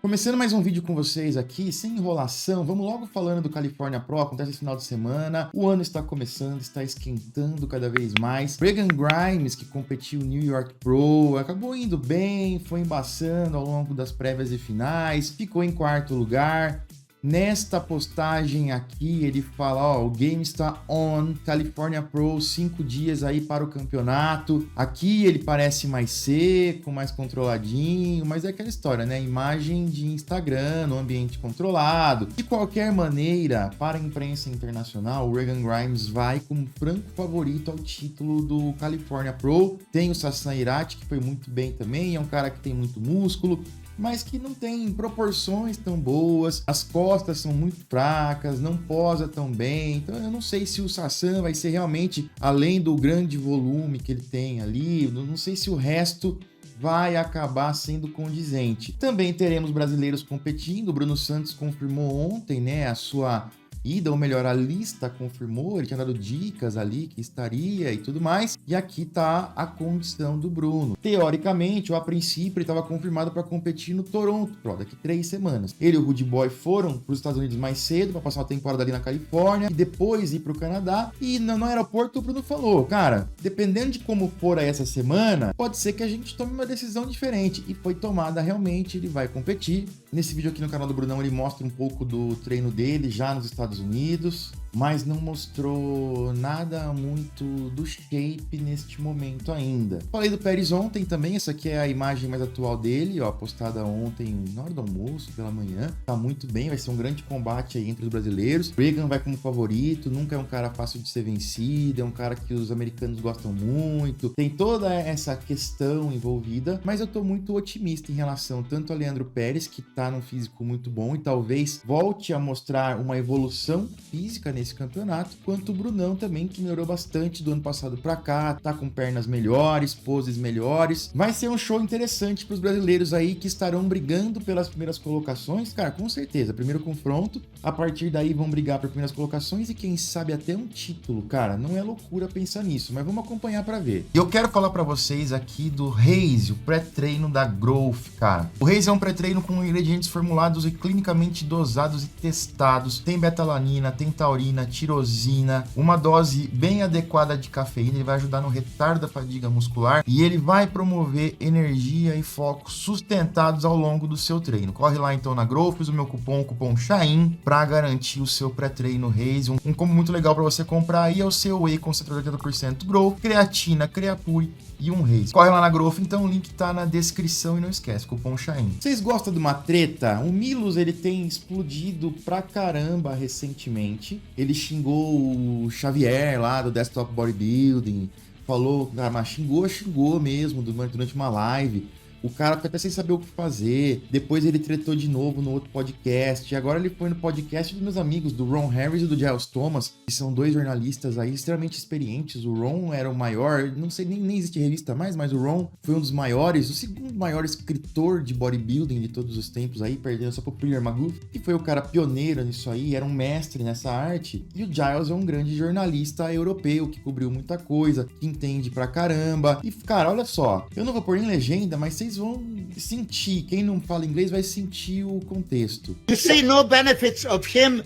Começando mais um vídeo com vocês aqui, sem enrolação, vamos logo falando do California Pro, acontece esse final de semana, o ano está começando, está esquentando cada vez mais. Regan Grimes, que competiu no New York Pro, acabou indo bem, foi embaçando ao longo das prévias e finais, ficou em quarto lugar. Nesta postagem aqui, ele fala, ó, o game está on, California Pro, 5 dias aí para o campeonato. Aqui ele parece mais seco, mais controladinho, mas é aquela história, né? Imagem de Instagram, no ambiente controlado. De qualquer maneira, para a imprensa internacional, o Regan Grimes vai como franco favorito ao título do California Pro. Tem o Sassan Irati, que foi muito bem também, é um cara que tem muito músculo, mas que não tem proporções tão boas, as costas são muito fracas, não posa tão bem, então eu não sei se o Sassan vai ser realmente, além do grande volume que ele tem ali, não sei se o resto vai acabar sendo condizente. Também teremos brasileiros competindo, o Bruno Santos confirmou ontem, né, a sua ida, ou melhor, a lista confirmou, ele tinha dado dicas ali que estaria e tudo mais, e aqui tá a condição do Bruno. Teoricamente, ou a princípio, ele estava confirmado para competir no Toronto Pro, daqui 3 semanas. Ele e o Rudy Boy foram para os Estados Unidos mais cedo, para passar uma temporada ali na Califórnia, e depois ir para o Canadá, e no aeroporto o Bruno falou, cara, dependendo de como for essa semana, pode ser que a gente tome uma decisão diferente, e foi tomada realmente, ele vai competir. Nesse vídeo aqui no canal do Brunão, ele mostra um pouco do treino dele já nos Estados Unidos, mas não mostrou nada muito do shape neste momento ainda. Falei do Pérez ontem também, essa aqui é a imagem mais atual dele, ó, postada ontem na hora do almoço, pela manhã. Tá muito bem, vai ser um grande combate aí entre os brasileiros. Regan vai como favorito, nunca é um cara fácil de ser vencido, é um cara que os americanos gostam muito, tem toda essa questão envolvida, mas eu tô muito otimista em relação tanto a Leandro Pérez, que tá num físico muito bom e talvez volte a mostrar uma evolução física nesse campeonato, quanto o Brunão também, que melhorou bastante do ano passado pra cá, tá com pernas melhores, poses melhores. Vai ser um show interessante pros brasileiros aí que estarão brigando pelas primeiras colocações, cara, com certeza, primeiro confronto, a partir daí vão brigar por primeiras colocações e quem sabe até um título, cara, não é loucura pensar nisso, mas vamos acompanhar pra ver. E eu quero falar pra vocês aqui do Raze, o pré-treino da Growth, cara. O Raze é um pré-treino com ingredientes formulados e clinicamente dosados e testados, tem betalanina, tem taurina, tirosina, uma dose bem adequada de cafeína, ele vai ajudar no retardo da fadiga muscular e ele vai promover energia e foco sustentados ao longo do seu treino. Corre lá então na Growth, usa o meu cupom, SHAHIN, para garantir o seu pré-treino Raze. Um combo muito legal para você comprar aí é o seu whey concentrado de 80% Growth, creatina, Creapure e um Raze. Corre lá na Growth, então o link tá na descrição e não esquece, cupom SHAHIN. Vocês gostam de uma treta? O Milos, ele tem explodido pra caramba recentemente. Ele xingou o Xavier lá do Desktop Bodybuilding, falou, mas xingou mesmo durante uma live. O cara ficou até sem saber o que fazer. Depois ele tretou de novo no outro podcast. E agora ele foi no podcast dos meus amigos, do Ron Harris e do Giles Thomas, que são 2 jornalistas aí extremamente experientes. O Ron era o maior, não sei, nem existe revista mais, mas o Ron foi um dos maiores, o segundo maior escritor de bodybuilding de todos os tempos aí, perdendo só pro Peter Magoo, que foi o cara pioneiro nisso aí, era um mestre nessa arte. E o Giles é um grande jornalista europeu, que cobriu muita coisa, que entende pra caramba. E, cara, olha só, eu não vou pôr em legenda, mas vocês vão sentir, quem não fala inglês vai sentir o contexto. You see no benefits of him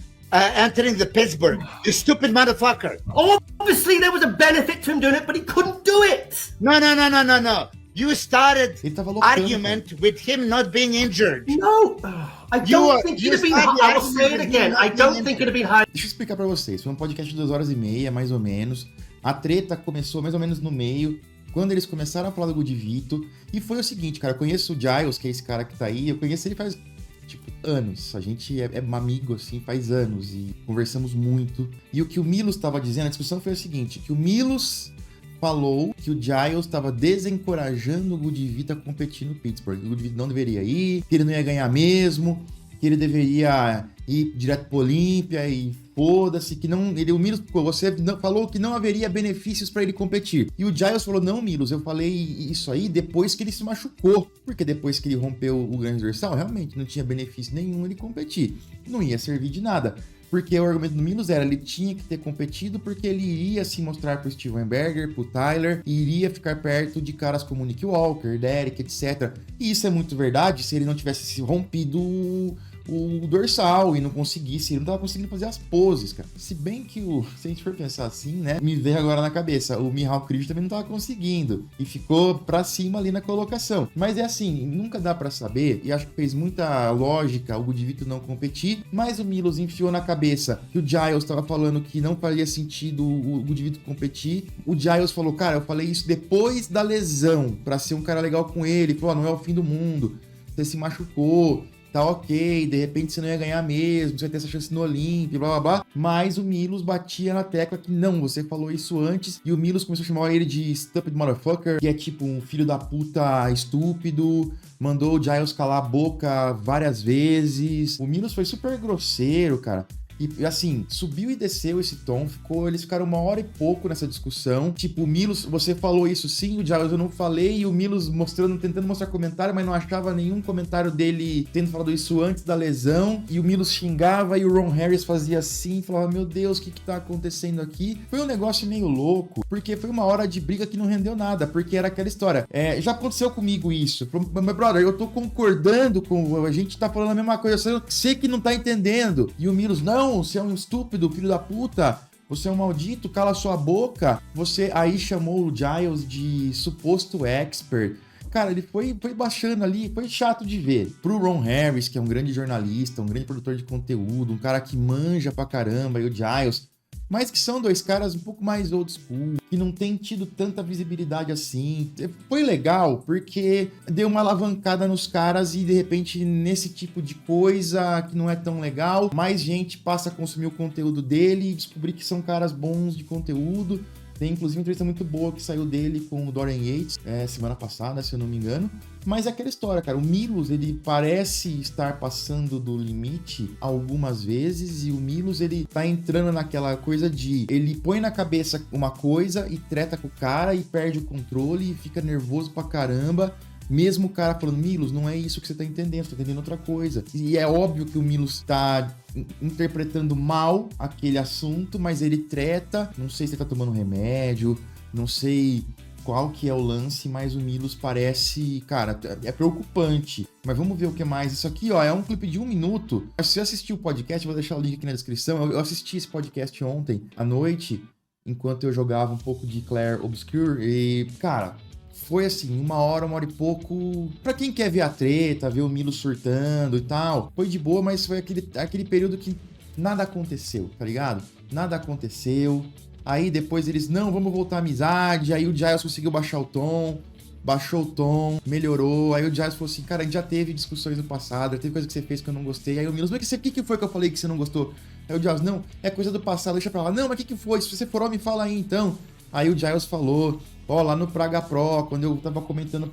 entering the Pittsburgh, you stupid motherfucker. Obviously there was a benefit to him doing it, but he couldn't do it. No. You started Ele tava loucando, argument with him not being injured. No, I don't think he'd have been. I will say it again. I don't think it'd have been high. Deixa eu explicar pra vocês, foi um podcast de 2 horas e meia, mais ou menos. A treta começou mais ou menos no meio, quando eles começaram a falar do Gudivito, e foi o seguinte, cara, eu conheço o Giles, que é esse cara que tá aí, eu conheço ele faz, anos, a gente é amigo, assim, faz anos, e conversamos muito, e o que o Milos tava dizendo, a discussão foi o seguinte, que o Milos falou que o Giles estava desencorajando o Gudivito a competir no Pittsburgh, que o Gudivito não deveria ir, que ele não ia ganhar mesmo, que ele deveria ir direto pro Olímpia e foda-se, que não... o Milos, você falou que não haveria benefícios para ele competir. E o Giles falou, não, Milos, eu falei isso aí depois que ele se machucou. Porque depois que ele rompeu o grande dorsal, realmente não tinha benefício nenhum ele competir. Não ia servir de nada. porque o argumento do Milos era, ele tinha que ter competido porque ele iria se mostrar pro Steven Berger, pro Tyler, e iria ficar perto de caras como Nick Walker, Derek, etc. E isso é muito verdade se ele não tivesse se rompido o dorsal e não conseguisse, ele não tava conseguindo fazer as poses, cara. Se bem que se a gente for pensar assim, né, me veio agora na cabeça, o Mihal Krishna também não tava conseguindo e ficou pra cima ali na colocação. Mas é assim, nunca dá pra saber, e acho que fez muita lógica o Gudivito não competir, mas o Milos enfiou na cabeça que o Giles tava falando que não faria sentido o Gudivito competir. O Giles falou, cara, eu falei isso depois da lesão, pra ser um cara legal com ele, falou, não é o fim do mundo, você se machucou, tá ok, de repente você não ia ganhar mesmo, você vai ter essa chance no Olímpia, blá blá blá. Mas o Milos batia na tecla que não, você falou isso antes, e o Milos começou a chamar ele de stupid motherfucker, que é tipo um filho da puta estúpido, mandou o Giles calar a boca várias vezes. O Milos foi super grosseiro, cara. E assim, subiu e desceu esse tom, eles ficaram 1 hora e pouco nessa discussão. Tipo, o Milos, você falou isso sim, o Giles eu não falei, e o Milos tentando mostrar comentário, mas não achava nenhum comentário dele tendo falado isso antes da lesão. E o Milos xingava e o Ron Harris fazia assim, falava, meu Deus, o que tá acontecendo aqui? Foi um negócio meio louco, porque foi 1 hora de briga que não rendeu nada, porque era aquela história. Já aconteceu comigo isso. Meu brother, eu tô concordando com, a gente tá falando a mesma coisa, eu sei que não tá entendendo. E o Milos, não, você é um estúpido, filho da puta, você é um maldito, cala sua boca. Você aí chamou o Giles de suposto expert. Cara, ele foi baixando ali, foi chato de ver. Pro Ron Harris, que é um grande jornalista, um grande produtor de conteúdo, um cara que manja pra caramba, e o Giles, mas que são 2 caras um pouco mais old school, que não tem tido tanta visibilidade assim. Foi legal, porque deu uma alavancada nos caras e, de repente, nesse tipo de coisa que não é tão legal, mais gente passa a consumir o conteúdo dele e descobrir que são caras bons de conteúdo. Tem, inclusive, uma entrevista muito boa que saiu dele com o Dorian Yates, semana passada, se eu não me engano. Mas é aquela história, cara. O Milos, ele parece estar passando do limite algumas vezes, e o Milos, ele tá entrando naquela coisa de... Ele põe na cabeça uma coisa e treta com o cara e perde o controle e fica nervoso pra caramba. Mesmo o cara falando, Milos, não é isso que você tá entendendo, você tá entendendo outra coisa. E é óbvio que o Milos tá interpretando mal aquele assunto, mas ele treta, não sei se ele tá tomando remédio, não sei qual que é o lance, mas o Milos parece, cara, é preocupante. Mas vamos ver o que mais. Isso aqui, ó, é um clipe de 1 minuto. Se você assistiu o podcast, eu vou deixar o link aqui na descrição. Eu assisti esse podcast ontem à noite, enquanto eu jogava um pouco de Clair Obscure, e, cara... Foi assim, 1 hora e pouco, pra quem quer ver a treta, ver o Milos surtando e tal, foi de boa, mas foi aquele período que nada aconteceu, tá ligado? Nada aconteceu, aí depois eles, não, vamos voltar à amizade, aí o Giles conseguiu baixou o tom, melhorou, aí o Giles falou assim, cara, a gente já teve discussões no passado, já teve coisa que você fez que eu não gostei, aí o Milos, mas o que foi que eu falei que você não gostou? Aí o Giles, não, é coisa do passado, deixa pra lá, não, mas o que foi? Se você for homem, fala aí então. Aí o Giles falou, lá no Praga Pro, quando eu tava comentando,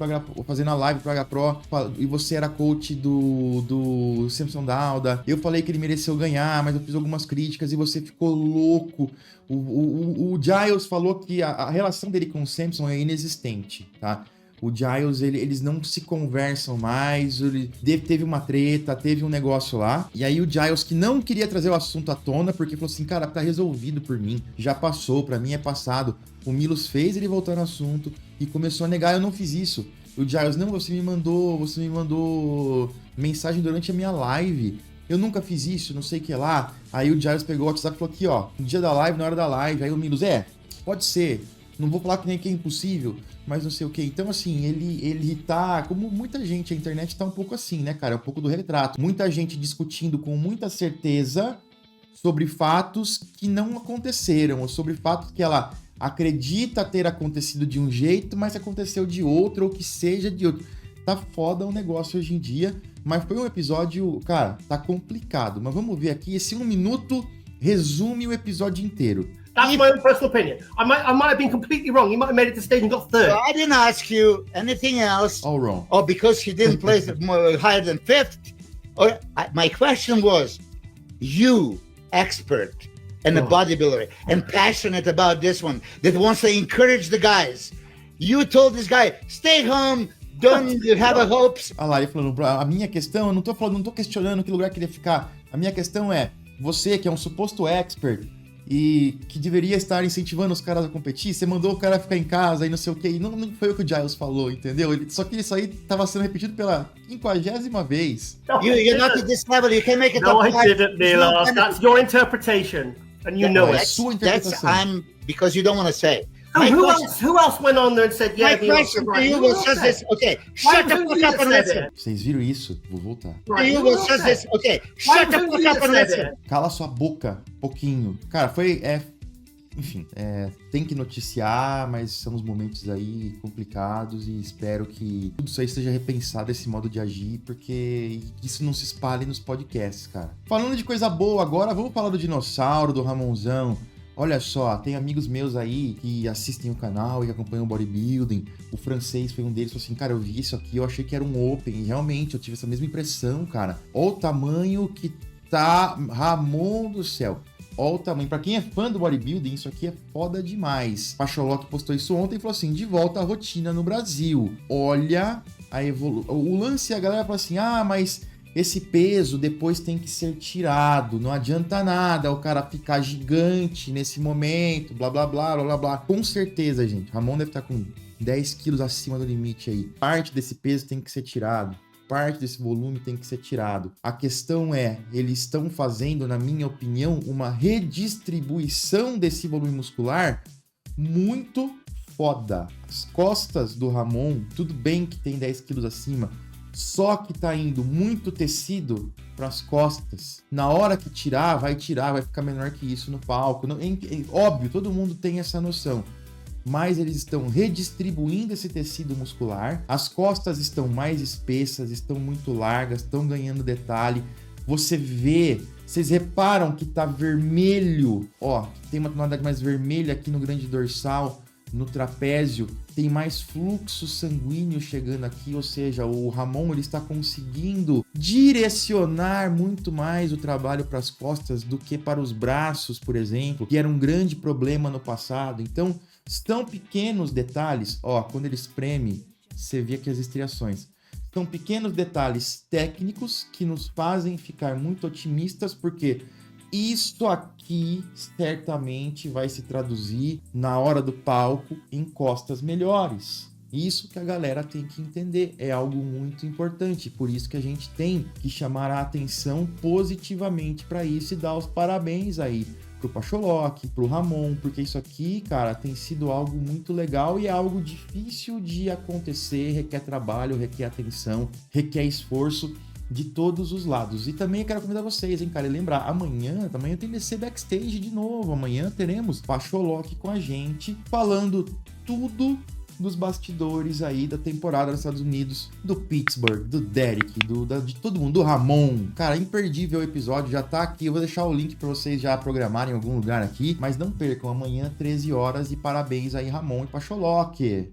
fazendo a live Praga Pro, e você era coach do Samson Dauda, eu falei que ele mereceu ganhar, mas eu fiz algumas críticas e você ficou louco. O Giles falou que a relação dele com o Samson é inexistente, tá? O Giles, eles não se conversam mais, teve uma treta, teve um negócio lá, e aí o Giles, que não queria trazer o assunto à tona, porque falou assim, cara, tá resolvido por mim, já passou, pra mim é passado. O Milos fez ele voltar no assunto e começou a negar, eu não fiz isso. O Giles, não, você me mandou mensagem durante a minha live, eu nunca fiz isso, não sei o que lá. Aí o Giles pegou o WhatsApp e falou aqui, ó, no dia da live, na hora da live, aí o Milos, pode ser, não vou falar que nem que é impossível, mas não sei o que. Então, assim, ele tá... Como muita gente, a internet tá um pouco assim, né, cara? É um pouco do retrato. Muita gente discutindo com muita certeza sobre fatos que não aconteceram, ou sobre fatos que ela acredita ter acontecido de um jeito, mas aconteceu de outro, ou que seja de outro. Tá foda o negócio hoje em dia, mas foi um episódio... Cara, tá complicado. Mas vamos ver aqui, esse 1 minuto resume o episódio inteiro. That's my own personal opinion. I might have been completely wrong. He might have made it to stage and got third. So I didn't ask you anything else. All wrong. Or because he didn't place higher than 5th. Or my question was, you, expert and a bodybuilder, and passionate about this one, that wants to encourage the guys. You told this guy, stay home, don't have hopes. Olha lá, ele falando, a minha questão, eu não tô questionando que lugar que ele ia ficar. A minha questão é, Você, que é um suposto expert e que deveria estar incentivando os caras a competir, você mandou o cara ficar em casa e não sei o que, e não foi o que o Giles falou, entendeu? Só que isso aí tava sendo repetido pela 50ª vez. You're not at this level, you can make it No, up. I didn't, Milos. That's your interpretation, and you know it. Sua That's interpretação. because you don't want to say. Oh, who else went on there and said, yeah, My question to you was just this. Okay, shut the fuck up and listen. Vocês viram isso? Vou voltar. To you was just this. Okay, shut the fuck up and listen. Cala sua boca, pouquinho. Cara, enfim, tem que noticiar, mas são os momentos aí complicados e espero que tudo isso aí seja repensado, esse modo de agir, porque isso não se espalhe nos podcasts, cara. Falando de coisa boa agora, vamos falar do dinossauro, do Ramonzão. Olha só, tem amigos meus aí que assistem o canal e que acompanham o bodybuilding. O francês foi um deles, falou assim, cara, eu vi isso aqui, eu achei que era um open. E realmente, eu tive essa mesma impressão, cara. Olha o tamanho que tá, Ramon do céu. Olha o tamanho. Pra quem é fã do bodybuilding, isso aqui é foda demais. Pacholoc postou isso ontem e falou assim, de volta à rotina no Brasil. Olha a evolução. O lance, a galera fala assim, mas esse peso depois tem que ser tirado, não adianta nada o cara ficar gigante nesse momento, blá, blá, blá, blá, blá, blá. Com certeza, gente, Ramon deve estar com 10 quilos acima do limite aí. Parte desse peso tem que ser tirado, parte desse volume tem que ser tirado. A questão é, eles estão fazendo, na minha opinião, uma redistribuição desse volume muscular muito foda. As costas do Ramon, tudo bem que tem 10 quilos acima, só que tá indo muito tecido pras costas. Na hora que tirar, vai ficar menor que isso no palco. Óbvio, todo mundo tem essa noção. Mas eles estão redistribuindo esse tecido muscular. As costas estão mais espessas, estão muito largas, estão ganhando detalhe. Vocês reparam que tá vermelho, tem uma tonalidade mais vermelha aqui no grande dorsal, no trapézio, tem mais fluxo sanguíneo chegando aqui, ou seja, o Ramon ele está conseguindo direcionar muito mais o trabalho para as costas do que para os braços, por exemplo, que era um grande problema no passado. Então, são pequenos detalhes, quando ele espreme, você vê aqui as estriações. São pequenos detalhes técnicos que nos fazem ficar muito otimistas, porque isso aqui certamente vai se traduzir na hora do palco em costas melhores. Isso que a galera tem que entender, é algo muito importante, por isso que a gente tem que chamar a atenção positivamente para isso e dar os parabéns aí pro Pacholoc, pro Ramon, porque isso aqui, cara, tem sido algo muito legal e é algo difícil de acontecer, requer trabalho, requer atenção, requer esforço de todos os lados. E também eu quero convidar vocês, hein, cara, e lembrar, amanhã tem DC Backstage de novo, amanhã teremos Pacholoc com a gente, falando tudo dos bastidores aí da temporada nos Estados Unidos, do Pittsburgh, do Derek, de todo mundo, do Ramon. Cara, imperdível o episódio, já tá aqui, eu vou deixar o link pra vocês já programarem em algum lugar aqui, mas não percam, amanhã 13 horas e parabéns aí Ramon e Pacholoc.